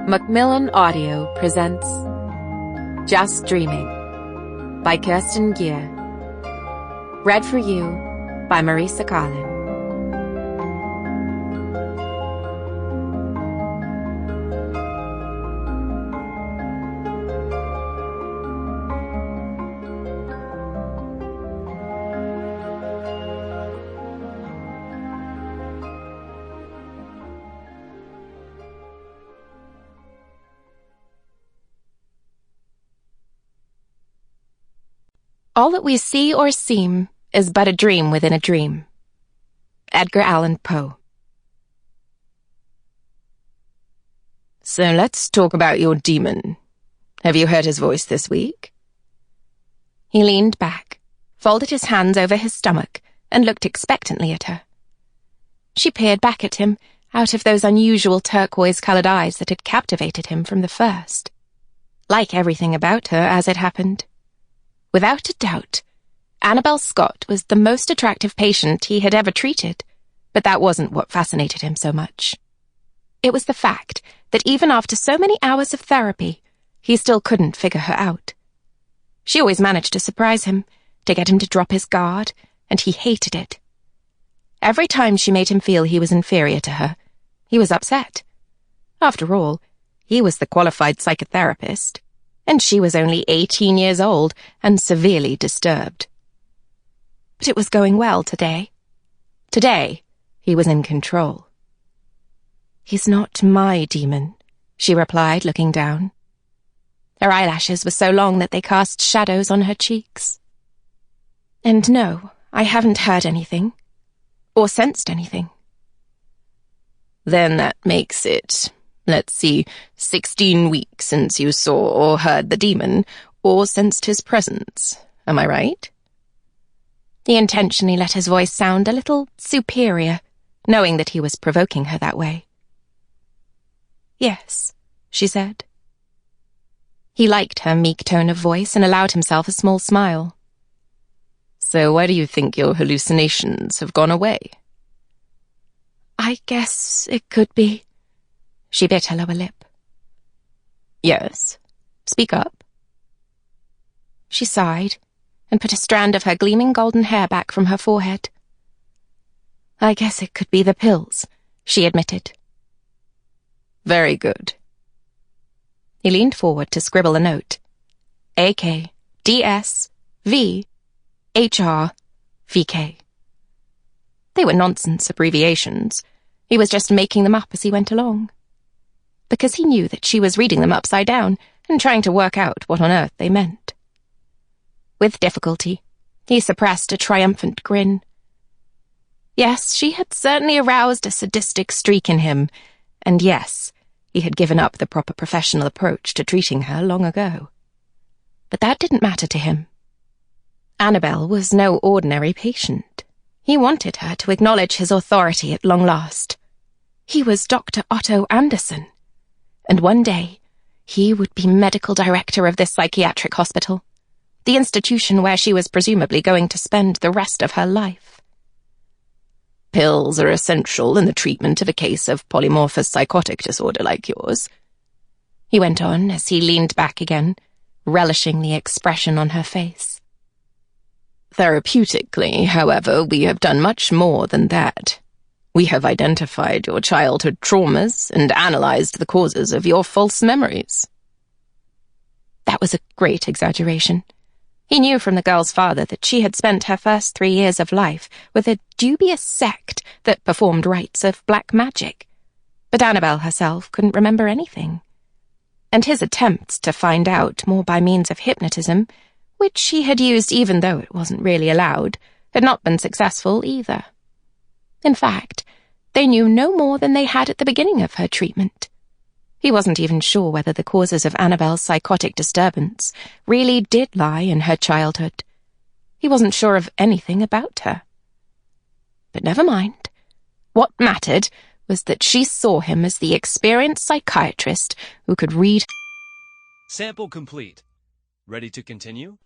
Macmillan Audio presents Just Dreaming by Kerstin Gier. Read for you by Marisa, Calin. All that we see or seem is but a dream within a dream. Edgar Allan Poe. So let's talk about your demon. Have you heard his voice this week? He leaned back, folded his hands over his stomach, and looked expectantly at her. She peered back at him out of those unusual turquoise-colored eyes that had captivated him from the first. Like everything about her as it happened. Without a doubt, Annabel Scott was the most attractive patient he had ever treated, but that wasn't what fascinated him so much. It was the fact that even after so many hours of therapy, he still couldn't figure her out. She always managed to surprise him, to get him to drop his guard, and he hated it. Every time she made him feel he was inferior to her, he was upset. After all, he was the qualified psychotherapist, and she was only 18 years old and severely disturbed. But it was going well today. Today, he was in control. "He's not my demon," she replied, looking down. Her eyelashes were so long that they cast shadows on her cheeks. "And no, I haven't heard anything, or sensed anything." "Then that makes it, let's see, 16 weeks since you saw or heard the demon, or sensed his presence. Am I right?" He intentionally let his voice sound a little superior, knowing that he was provoking her that way. "Yes," she said. He liked her meek tone of voice and allowed himself a small smile. "So why do you think your hallucinations have gone away?" "I guess it could be." She bit her lower lip. "Yes, speak up." She sighed and put a strand of her gleaming golden hair back from her forehead. "I guess it could be the pills," she admitted. "Very good." He leaned forward to scribble a note. A.K. D.S. V. H.R. V.K. They were nonsense abbreviations. He was just making them up as he went along. Because he knew that she was reading them upside down and trying to work out what on earth they meant. With difficulty, he suppressed a triumphant grin. Yes, she had certainly aroused a sadistic streak in him, and yes, he had given up the proper professional approach to treating her long ago. But that didn't matter to him. Annabel was no ordinary patient. He wanted her to acknowledge his authority at long last. He was Dr. Otto Anderson. And one day, he would be medical director of this psychiatric hospital, the institution where she was presumably going to spend the rest of her life. "Pills are essential in the treatment of a case of polymorphous psychotic disorder like yours," he went on as he leaned back again, relishing the expression on her face. "Therapeutically, however, we have done much more than that. We have identified your childhood traumas and analyzed the causes of your false memories." That was a great exaggeration. He knew from the girl's father that she had spent her first 3 years of life with a dubious sect that performed rites of black magic. But Annabel herself couldn't remember anything. And his attempts to find out more by means of hypnotism, which he had used even though it wasn't really allowed, had not been successful either. In fact, they knew no more than they had at the beginning of her treatment. He wasn't even sure whether the causes of Annabel's psychotic disturbance really did lie in her childhood. He wasn't sure of anything about her. But never mind. What mattered was that she saw him as the experienced psychiatrist who could read. Sample complete. Ready to continue?